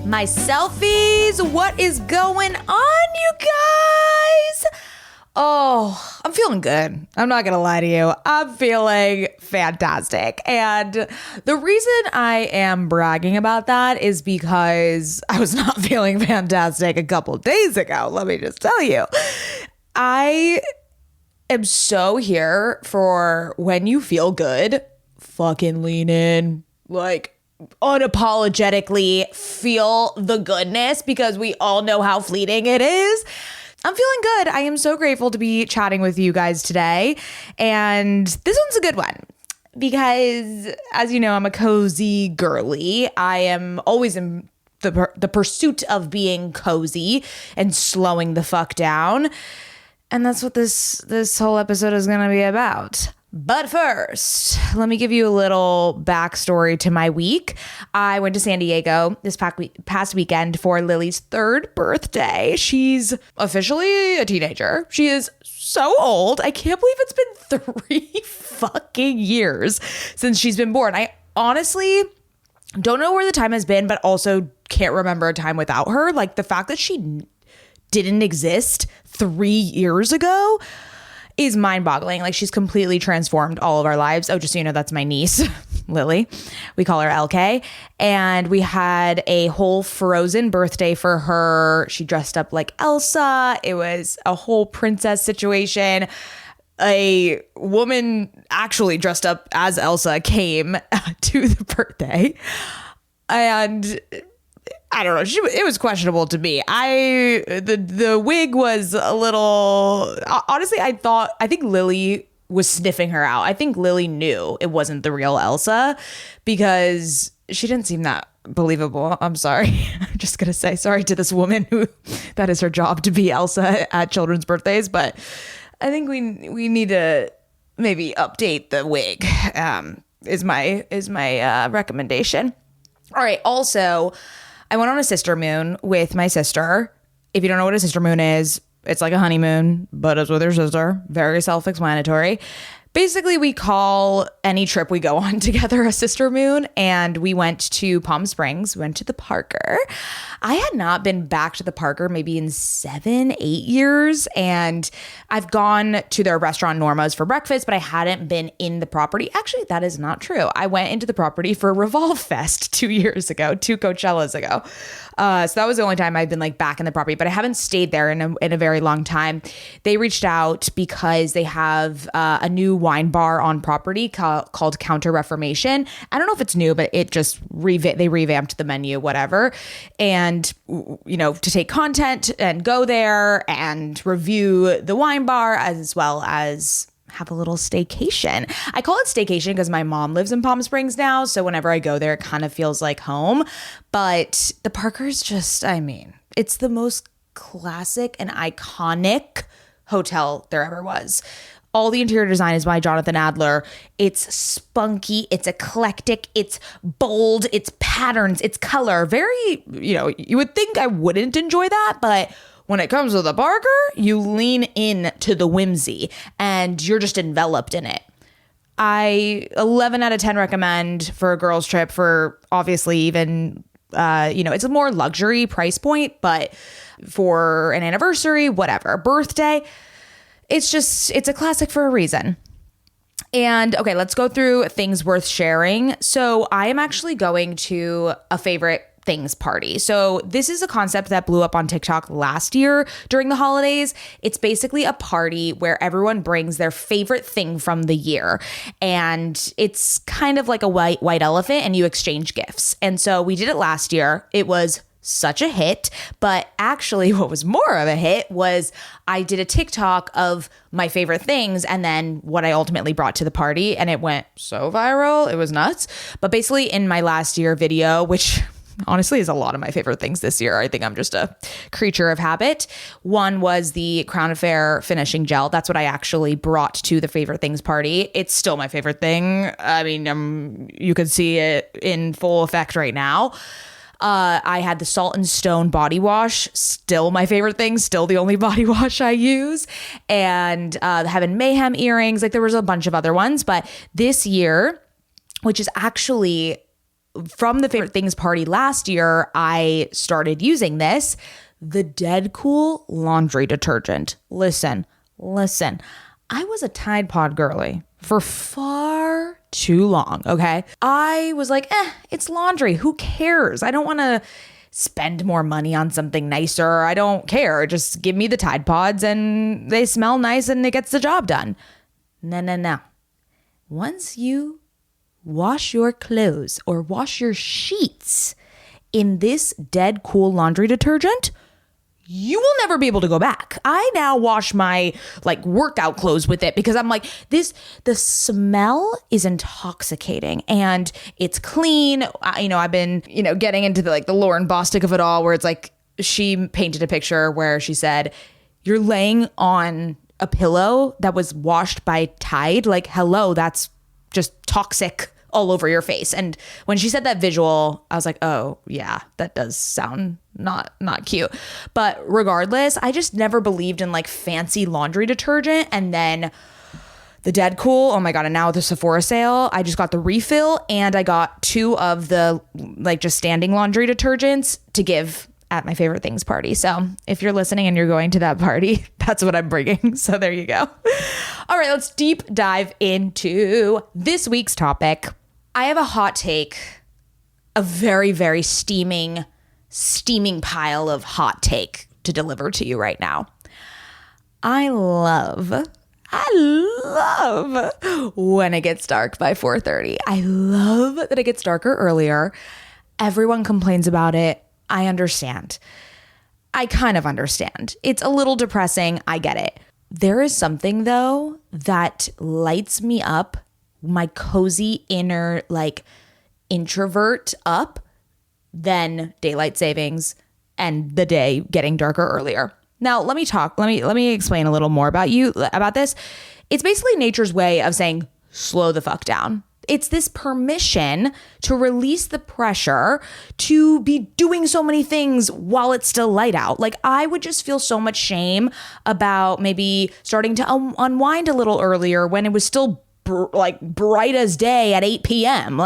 my selfies. What is going on, you guys? Oh, I'm feeling good. I'm not going to lie to you. I'm feeling fantastic. And the reason I am bragging about that is because I was not feeling fantastic a couple days ago. Let me just tell you. I am so here for when you feel good, fucking lean in, like unapologetically feel the goodness, because we all know how fleeting it is. I'm feeling good. I am so grateful to be chatting with you guys today. And this one's a good one because, as you know, I'm a cozy girly. I am always in the pursuit of being cozy and slowing the fuck down. And that's what this whole episode is going to be about. But first, let me give you a little backstory to my week. I went to San Diego this past weekend for Lily's 3rd birthday. She's officially a teenager. She is so old. I can't believe it's been 3 fucking years since she's been born. I honestly don't know where the time has been, but also can't remember a time without her. Like, the fact that she didn't exist 3 years ago is mind-boggling. Like, she's completely transformed all of our lives. Oh, just so you know, that's my niece, Lily. We call her LK. And we had a whole Frozen birthday for her. She dressed up like Elsa. It was a whole princess situation. A woman actually dressed up as Elsa came to the birthday. And I don't know. It was questionable to me. The wig was a little, honestly, I think Lily was sniffing her out. I think Lily knew it wasn't the real Elsa because she didn't seem that believable. I'm sorry. I'm just going to say sorry to this woman who that is her job to be Elsa at children's birthdays. But I think we need to maybe update the wig, is my recommendation. All right. Also, I went on a sister moon with my sister. If you don't know what a sister moon is, it's like a honeymoon, but it's with your sister. Very self-explanatory. Basically, we call any trip we go on together a sister moon, and we went to Palm Springs, went to the Parker. I had not been back to the Parker maybe in 7-8 years, and I've gone to their restaurant Norma's for breakfast, but I hadn't been in the property. Actually, that is not true. I went into the property for Revolve Fest 2 years ago, 2 Coachellas ago. So that was the only time I've been like back in the property, but I haven't stayed there in a very long time. They reached out because they have a new wine bar on property called Counter Reformation. I don't know if it's new, but it just they revamped the menu, whatever. And, you know, to take content and go there and review the wine bar as well as have a little staycation. I call it staycation because my mom lives in Palm Springs now. So whenever I go there, it kind of feels like home. But the Parker's just, I mean, it's the most classic and iconic hotel there ever was. All the interior design is by Jonathan Adler. It's spunky, it's eclectic, it's bold, it's patterns, it's color. Very, you know, you would think I wouldn't enjoy that, but when it comes to the Parker, you lean in to the whimsy and you're just enveloped in it. 11 out of 10 recommend for a girls trip, for obviously even, it's a more luxury price point, but for an anniversary, whatever, birthday, it's a classic for a reason. And okay, let's go through things worth sharing. So I am actually going to a favorite things party. So this is a concept that blew up on TikTok last year during the holidays. It's basically a party where everyone brings their favorite thing from the year. And it's kind of like a white elephant and you exchange gifts. And so we did it last year. It was such a hit, but actually what was more of a hit was I did a TikTok of my favorite things and then what I ultimately brought to the party, and it went so viral. It was nuts. But basically in my last year video, which honestly is a lot of my favorite things this year, I think I'm just a creature of habit. One was the Crown Affair finishing gel. That's what I actually brought to the favorite things party. It's still my favorite thing. I mean, you can see it in full effect right now. I had the Salt and Stone body wash, still my favorite thing, still the only body wash I use. And the Heaven Mayhem earrings, like there was a bunch of other ones. But this year, which is actually from the favorite things party last year, I started using this, the Dead Cool laundry detergent. Listen, I was a Tide Pod girly for far too long, okay? I was like, it's laundry. Who cares? I don't want to spend more money on something nicer. I don't care. Just give me the Tide Pods and they smell nice and it gets the job done. No. Once you wash your clothes or wash your sheets in this Dead Cool laundry detergent, you will never be able to go back. I now wash my workout clothes with it because I'm like, the smell is intoxicating and it's clean. I've been, getting into the Lauren Bostic of it all, where it's like, she painted a picture where she said, you're laying on a pillow that was washed by Tide. Hello, that's just toxic all over your face. And when she said that visual, I was like, oh yeah, that does sound not cute. But regardless, I just never believed in fancy laundry detergent. And then the Dead Cool, oh my God. And now with the Sephora sale, I just got the refill and I got 2 of the just standing laundry detergents to give at my favorite things party. So if you're listening and you're going to that party, that's what I'm bringing. So there you go. All right, let's deep dive into this week's topic. I have a hot take, a very, very steaming pile of hot take to deliver to you right now. I love when it gets dark by 4:30. I love that it gets darker earlier. Everyone complains about it. I understand. I kind of understand. It's a little depressing. I get it. There is something though that lights me up, my cozy inner introvert up, than daylight savings and the day getting darker earlier. Now, let me explain a little more about this. It's basically nature's way of saying, slow the fuck down. It's this permission to release the pressure to be doing so many things while it's still light out. I would just feel so much shame about maybe starting to unwind a little earlier when it was still bright as day at 8 p.m.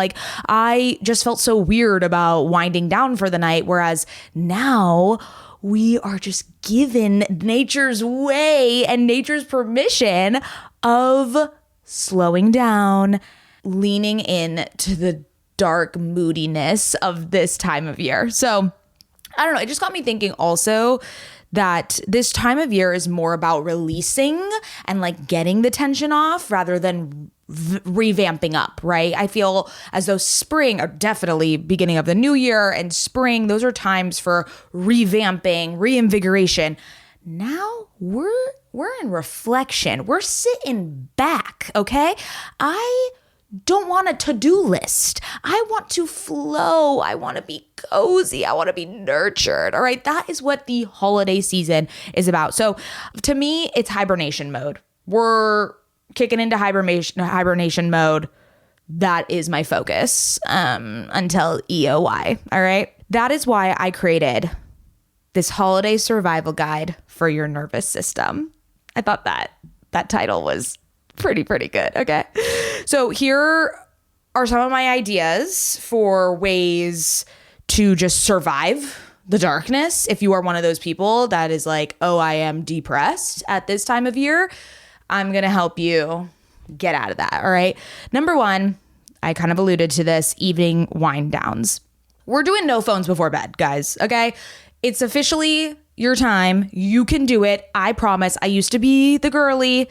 I just felt so weird about winding down for the night. Whereas now we are just given nature's way and nature's permission of slowing down, leaning in to the dark moodiness of this time of year. So I don't know. It just got me thinking also that this time of year is more about releasing and getting the tension off rather than revamping up, right? I feel as though spring, or definitely beginning of the new year and spring, those are times for revamping, reinvigoration. Now we're in reflection. We're sitting back, okay? I don't want a to-do list. I want to flow. I want to be cozy. I want to be nurtured. All right. That is what the holiday season is about. So to me, it's hibernation mode. We're kicking into hibernation mode. That is my focus until EOY. All right. That is why I created this holiday survival guide for your nervous system. I thought that title was pretty good. Okay. So here are some of my ideas for ways to just survive the darkness. If you are one of those people that is like, oh, I am depressed at this time of year, I'm going to help you get out of that. All right. Number 1, I kind of alluded to this, evening wind downs. We're doing no phones before bed, guys. Okay. It's officially your time. You can do it. I promise. I used to be the girly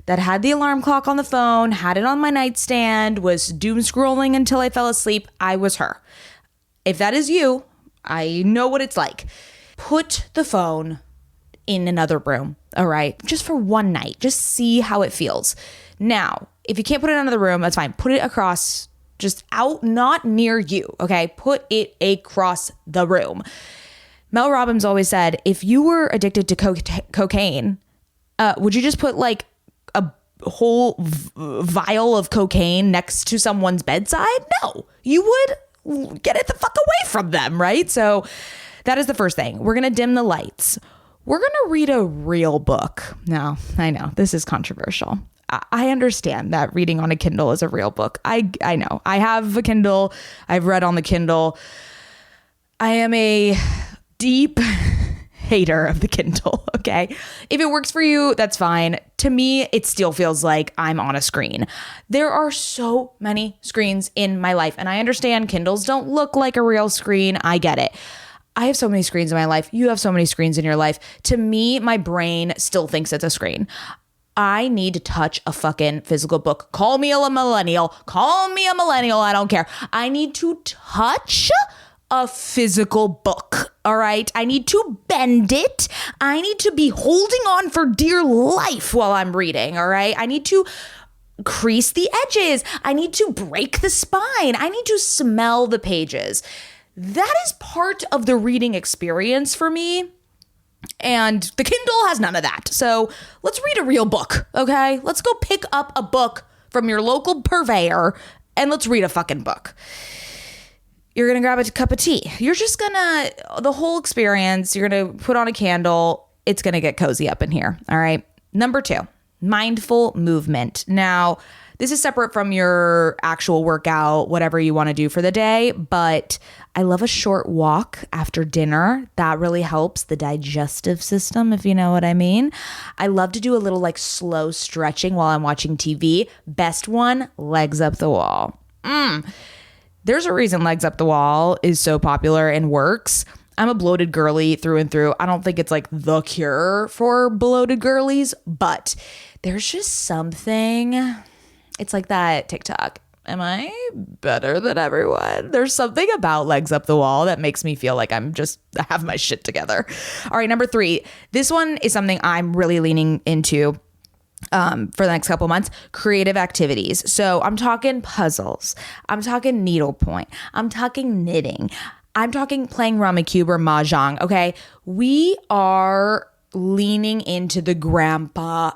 that had the alarm clock on the phone, had it on my nightstand, was doom scrolling until I fell asleep. I was her. If that is you, I know what it's like. Put the phone in another room, all right? Just for one night. Just see how it feels. Now, if you can't put it in another room, that's fine. Put it across, just out, not near you, okay? Put it across the room. Mel Robbins always said, if you were addicted to cocaine, would you just put a whole vial of cocaine next to someone's bedside? No, you would get it the fuck away from them, right? So that is the first thing. We're going to dim the lights. We're going to read a real book. Now, I know this is controversial. I understand that reading on a Kindle is a real book. I know. I have a Kindle. I've read on the Kindle. I am a deep hater of the Kindle, okay? If it works for you, that's fine. To me, it still feels like I'm on a screen. There are so many screens in my life, and I understand Kindles don't look like a real screen. I get it. I have so many screens in my life. You have so many screens in your life. To me, my brain still thinks it's a screen. I need to touch a fucking physical book. Call me a millennial. Call me a millennial. I don't care. I need to touch a physical book, all right? I need to bend it. I need to be holding on for dear life while I'm reading, all right? I need to crease the edges. I need to break the spine. I need to smell the pages. That is part of the reading experience for me. And the Kindle has none of that. So let's read a real book, okay? Let's go pick up a book from your local purveyor and let's read a fucking book. You're going to grab a cup of tea. You're just going to, the whole experience, you're going to put on a candle. It's going to get cozy up in here. All right. Number 2, mindful movement. Now, this is separate from your actual workout, whatever you want to do for the day, but I love a short walk after dinner. That really helps the digestive system, if you know what I mean. I love to do a little like slow stretching while I'm watching TV. Best one, legs up the wall. There's a reason legs up the wall is so popular and works. I'm a bloated girly through and through. I don't think it's like the cure for bloated girlies, but there's just something. It's like that TikTok. Am I better than everyone? There's something about legs up the wall that makes me feel like I have my shit together. All right, number 3. This one is something I'm really leaning into for the next couple months, creative activities. So I'm talking puzzles. I'm talking needlepoint. I'm talking knitting. I'm talking playing Rummy Cube or Mahjong. Okay. We are leaning into the grandma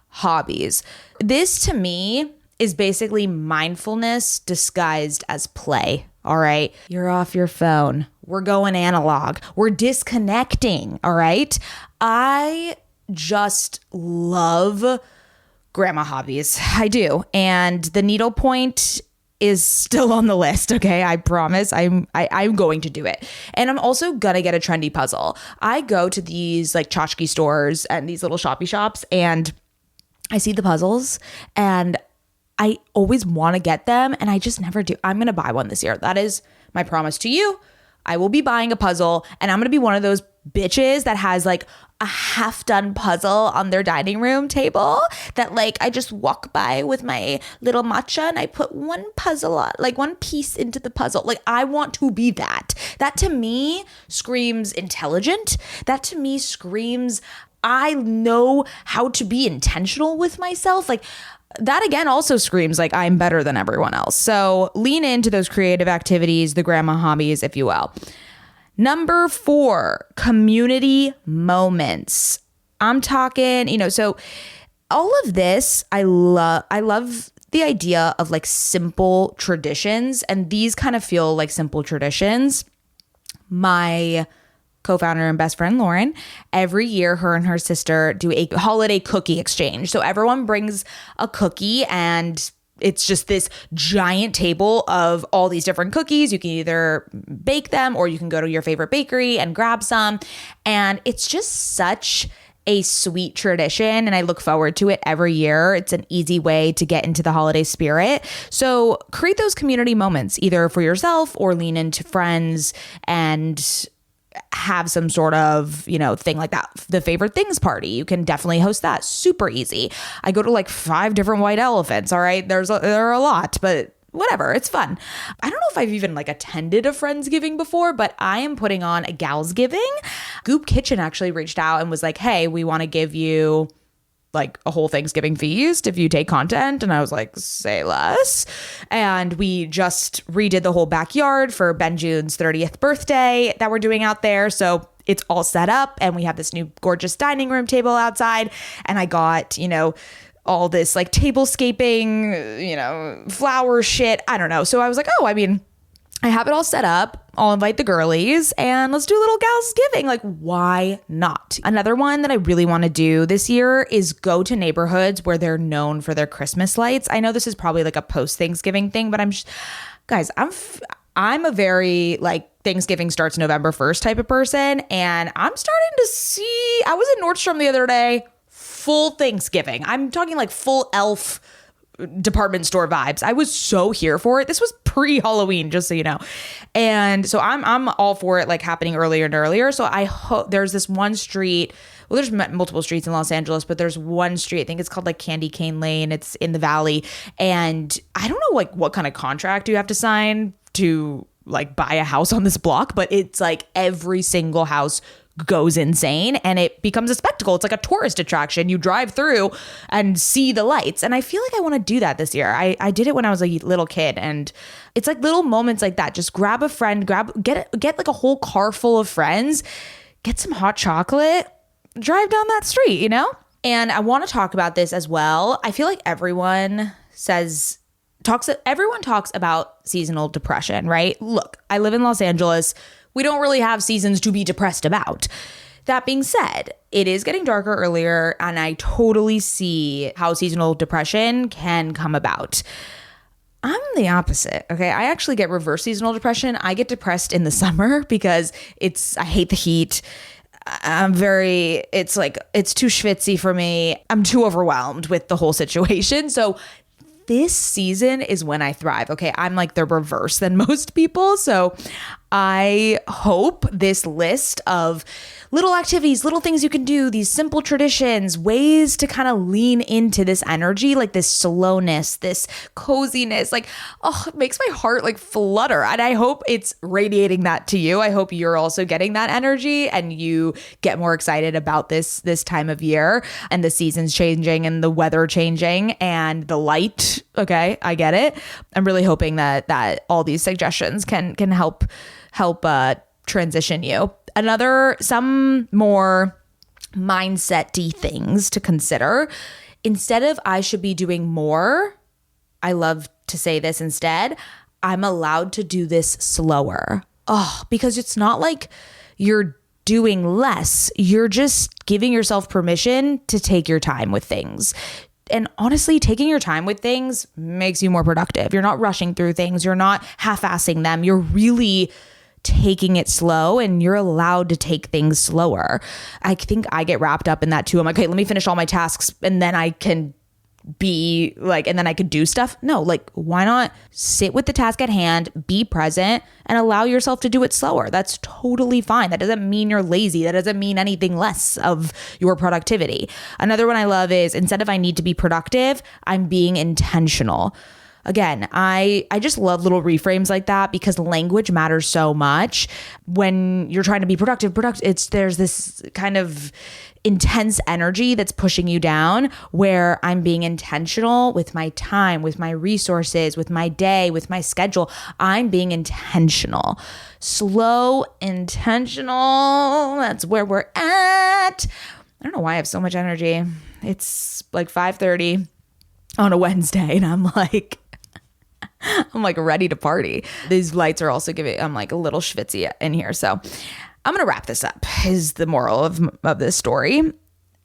hobbies. This to me is basically mindfulness disguised as play. All right. You're off your phone. We're going analog. We're disconnecting. All right. I just love grandma hobbies. I do. And the needlepoint is still on the list. Okay. I promise I'm going to do it. And I'm also going to get a trendy puzzle. I go to these like tchotchke stores and these little shoppy shops and I see the puzzles and I always want to get them and I just never do. I'm going to buy one this year. That is my promise to you. I will be buying a puzzle and I'm going to be one of those bitches that has like a half done puzzle on their dining room table that like I just walk by with my little matcha and I put one puzzle on, like one piece into the puzzle. Like I want to be that. That to me screams intelligent. That to me screams I know how to be intentional with myself. Like that again also screams like I'm better than everyone else. So lean into those creative activities, the grandma hobbies, if you will. Number 4, community moments. I'm talking, so all of this, I love the idea of like simple traditions. And these kind of feel like simple traditions. My co-founder and best friend, Lauren, every year her and her sister do a holiday cookie exchange. So everyone brings a cookie and it's just this giant table of all these different cookies. You can either bake them or you can go to your favorite bakery and grab some. And it's just such a sweet tradition. And I look forward to it every year. It's an easy way to get into the holiday spirit. So create those community moments either for yourself or lean into friends and have some sort of, thing like that. The favorite things party. You can definitely host that. Super easy. I go to like 5 different white elephants. All right. There are a lot, but whatever. It's fun. I don't know if I've even like attended a Friendsgiving before, but I am putting on a Galsgiving. Goop Kitchen actually reached out and was like, hey, we want to give you like a whole Thanksgiving feast if you take content. And I was like, say less. And we just redid the whole backyard for Ben June's 30th birthday that we're doing out there. So it's all set up and we have this new gorgeous dining room table outside. And I got, all this like tablescaping, flower shit. I don't know. So I was like, I have it all set up. I'll invite the girlies and let's do a little Galsgiving. Like, why not? Another one that I really want to do this year is go to neighborhoods where they're known for their Christmas lights. I know this is probably like a post-Thanksgiving thing, but I'm a very like Thanksgiving starts November 1st type of person. And I'm starting to see, I was in Nordstrom the other day, full Thanksgiving. I'm talking like full elf department store vibes. I was so here for it. This was pre-Halloween, just so you know. And so I'm all for it, like happening earlier and earlier. So I hope there's this one street. Well, there's multiple streets in Los Angeles, but there's one street, I think it's called like Candy Cane Lane. It's in the Valley. And I don't know like what kind of contract you have to sign to like buy a house on this block, but it's like every single house goes insane and it becomes a spectacle. It's like a tourist attraction. You drive through and see the lights. And I feel like I want to do that this year. I did it when I was a little kid, and it's like little moments like that. Just grab a friend, get like a whole car full of friends, get some hot chocolate, drive down that street, you know? And I want to talk about this as well. I feel like everyone talks about seasonal depression, right? Look, I live in Los Angeles. We don't really have seasons to be depressed about. That being said, it is getting darker earlier, and I totally see how seasonal depression can come about. I'm the opposite, okay? I actually get reverse seasonal depression. I get depressed in the summer because I hate the heat. It's too schwitzy for me. I'm too overwhelmed with the whole situation. So this season is when I thrive. Okay, I'm like the reverse than most people. So I hope this list of little activities, little things you can do, these simple traditions, ways to kind of lean into this energy, like this slowness, this coziness, like, oh, it makes my heart like flutter. And I hope it's radiating that to you. I hope you're also getting that energy and you get more excited about this time of year and the seasons changing and the weather changing and the light. Okay, I get it. I'm really hoping that all these suggestions can help transition you. Some more mindset-y things to consider. Instead of I should be doing more, I love to say this instead, I'm allowed to do this slower. Oh, because it's not like you're doing less. You're just giving yourself permission to take your time with things. And honestly, taking your time with things makes you more productive. You're not rushing through things. You're not half-assing them. You're really taking it slow, and you're allowed to take things slower. I think I get wrapped up in that too. I'm like, okay, let me finish all my tasks and then I can be like, and then I could do stuff. No, like, why not sit with the task at hand, be present, and allow yourself to do it slower? That's totally fine. That doesn't mean you're lazy. That doesn't mean anything less of your productivity. Another one I love is instead of I need to be productive, I'm being intentional. Again, I just love little reframes like that because language matters so much. When you're trying to be productive, there's this kind of intense energy that's pushing you down, where I'm being intentional with my time, with my resources, with my day, with my schedule. I'm being intentional. Slow, intentional. That's where we're at. I don't know why I have so much energy. It's like 5:30 on a Wednesday and I'm like ready to party. These lights are also I'm like a little schwitzy in here. So I'm going to wrap this up is the moral of this story.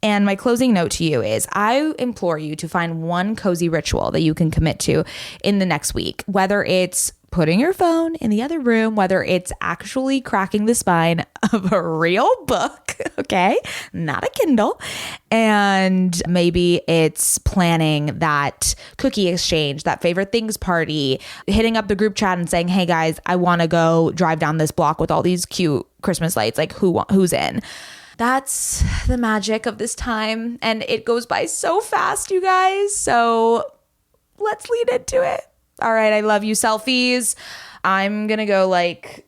And my closing note to you is I implore you to find one cozy ritual that you can commit to in the next week, whether it's putting your phone in the other room, whether it's actually cracking the spine of a real book, okay, not a Kindle, and maybe it's planning that cookie exchange, that favorite things party, hitting up the group chat and saying, hey guys, I want to go drive down this block with all these cute Christmas lights, like who's in? That's the magic of this time, and it goes by so fast, you guys, so let's lean into it. All right, I love you, selfies. I'm going to go like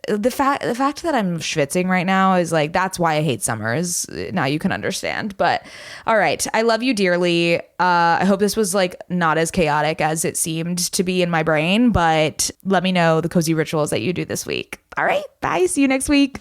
the fact that I'm schwitzing right now is like, that's why I hate summers. Now you can understand. But all right, I love you dearly. I hope this was like not as chaotic as it seemed to be in my brain, but let me know the cozy rituals that you do this week. All right, bye. See you next week.